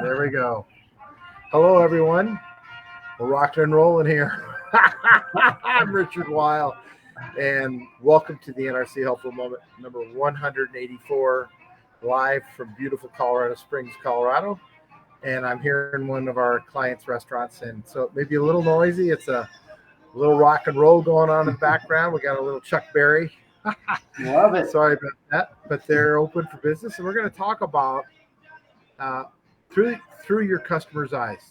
There we go. Hello, everyone. We're rocking and rolling here. I'm Richard Weil, and welcome to the NRC Helpful Moment number 184, live from beautiful Colorado Springs, Colorado. And I'm here in one of our clients' restaurants, and so it may be a little noisy. It's a little rock and roll going on in the background. We got a little Chuck Berry. Love it. Sorry about that, but they're open for business, and we're going to talk about through your customer's eyes.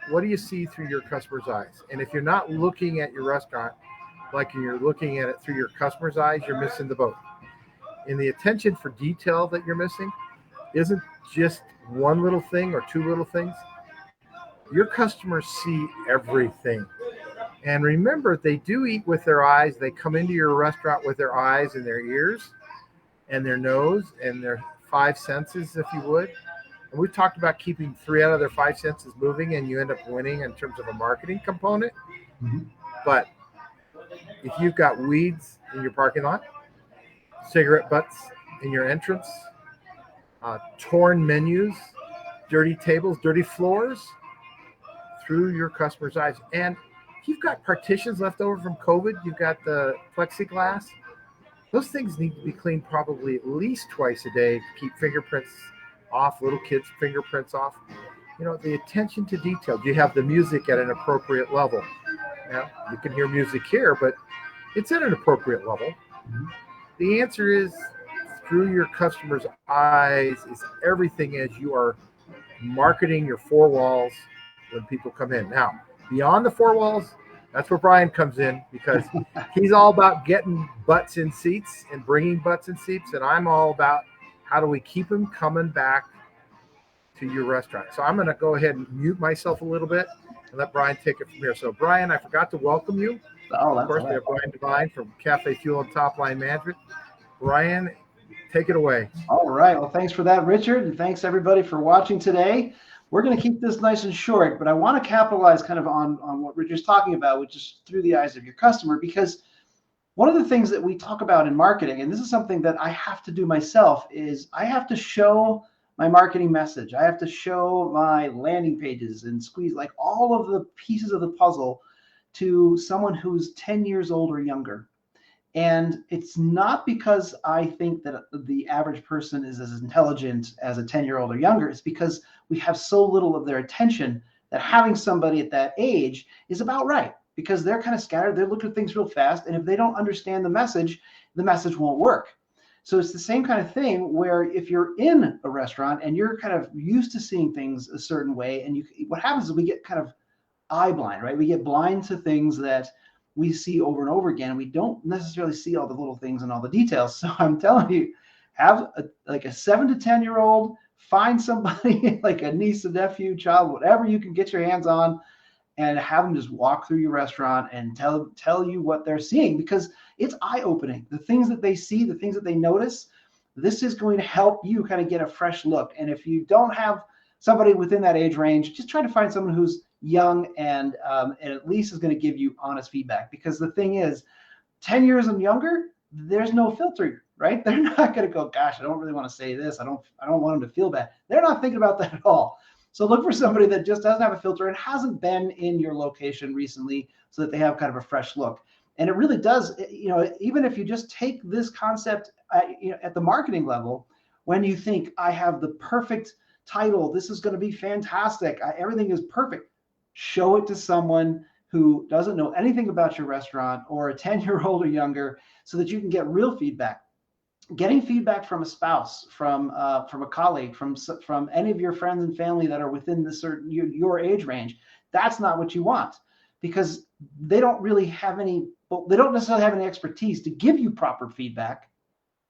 What do you see through your customer's eyes? And if you're not looking at your restaurant like you're looking at it through your customer's eyes, you're missing the boat. And the attention for detail that you're missing isn't just one little thing or two little things. Your customers see everything. And remember, they do eat with their eyes. They come into your restaurant with their eyes and their ears and their nose and their five senses, if you would. And we've talked about keeping 3 out of their 5 senses moving, and you end up winning in terms of a marketing component. Mm-hmm. But if you've got weeds in your parking lot, cigarette butts in your entrance, torn menus, dirty tables, dirty floors, through your customer's eyes. And if you've got partitions left over from COVID, you've got the plexiglass, those things need to be cleaned probably at least twice a day to keep fingerprints off, little kids' fingerprints off. You know, the attention to detail. Do you have the music at an appropriate level? Now, you can hear music here, but it's at an appropriate level. Mm-hmm. The answer is through your customer's eyes is everything as you are marketing your 4 walls when people come in. Now, beyond the 4 walls, that's where Brian comes in, because he's all about getting butts in seats and bringing butts in seats, and I'm all about how do we keep them coming back to your restaurant. So I'm going to go ahead and mute myself a little bit and let Brian take it from here. So Brian, I forgot to welcome you. Of course, we have Brian Devine from Cafe Fuel and Top Line Management. Brian, take it away. All right. Well, thanks for that, Richard, and thanks everybody for watching today. We're going to keep this nice and short, but I want to capitalize kind of on what Richard's talking about, which is through the eyes of your customer, because one of the things that we talk about in marketing, and this is something that I have to do myself, is I have to show my marketing message. I have to show my landing pages and squeeze like all of the pieces of the puzzle to someone who's 10 years old or younger. And it's not because I think that the average person is as intelligent as a 10-year-old or younger. It's because we have so little of their attention that having somebody at that age is about right, because they're kind of scattered. They look at things real fast. And if they don't understand the message won't work. So it's the same kind of thing where if you're in a restaurant and you're kind of used to seeing things a certain way, and what happens is we get kind of eye blind, right? We get blind to things that we see over and over again. We don't necessarily see all the little things and all the details. So I'm telling you, have a 7 to 10-year-old, find somebody like a niece, a nephew, child, whatever you can get your hands on, and have them just walk through your restaurant and tell you what they're seeing, because it's eye-opening. The things that they see, the things that they notice, this is going to help you kind of get a fresh look. And if you don't have somebody within that age range, just try to find someone who's young and at least is going to give you honest feedback. Because the thing is, 10 years and younger, there's no filter, right? They're not going to go, gosh, I don't really want to say this. I don't want them to feel bad. They're not thinking about that at all. So look for somebody that just doesn't have a filter and hasn't been in your location recently, so that they have kind of a fresh look. And it really does, even if you just take this concept at the marketing level, when you think I have the perfect title, this is going to be fantastic, everything is perfect, show it to someone who doesn't know anything about your restaurant, or a 10-year-old or younger, so that you can get real feedback. Getting feedback from a spouse, from a colleague, from any of your friends and family that are within the certain your age range, that's not what you want, because they don't necessarily have any expertise to give you proper feedback.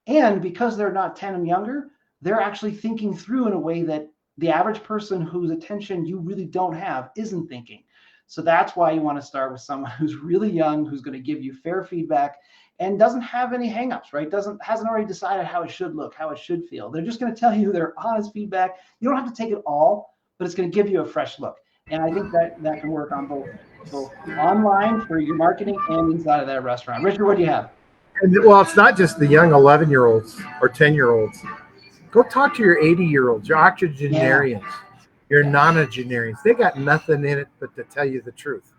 And because they're not 10 and younger, they're actually thinking through in a way that the average person whose attention you really don't have isn't thinking. So that's why you want to start with someone who's really young, who's going to give you fair feedback and doesn't have any hangups, right? Hasn't already decided how it should look, how it should feel. They're just going to tell you their honest feedback. You don't have to take it all, but it's going to give you a fresh look. And I think that can work on both online for your marketing and inside of that restaurant. Richard, what do you have? Well, it's not just the young 11-year-olds or 10-year-olds. Go talk to your 80-year-olds, your octogenarians. your nonagenarians. They got nothing in it but to tell you the truth.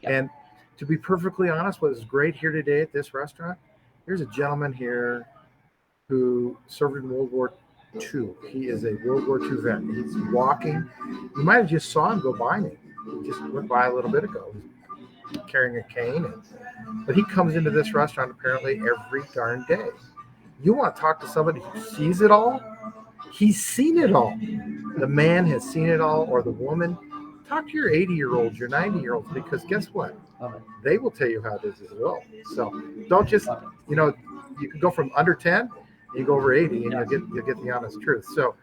Yep. And to be perfectly honest, what is great here today at this restaurant, there's a gentleman here who served in World War II. He is a World War II vet. He's walking. You might have just saw him go by me. He just went by a little bit ago. He's carrying a cane. But he comes into this restaurant apparently every darn day. You want to talk to somebody who sees it all? He's seen it all. The man has seen it all, or the woman. Talk to your 80-year-olds, your 90-year-olds, because guess what? They will tell you how it is as well. So don't just, you can go from under 10, you go over 80, and you'll get the honest truth. So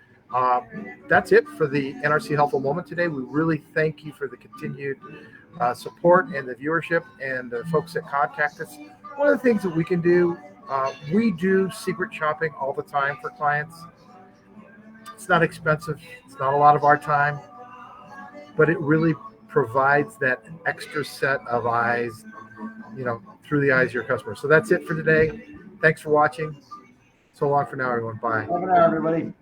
that's it for the NRC Helpful Moment today. We really thank you for the continued support and the viewership and the folks that contact us. One of the things that we can do, we do secret shopping all the time for clients. It's not expensive. It's not a lot of our time, but it really provides that extra set of eyes, through the eyes of your customer. So that's it for today. Thanks for watching. So long for now, everyone. Bye. Bye for now, everybody.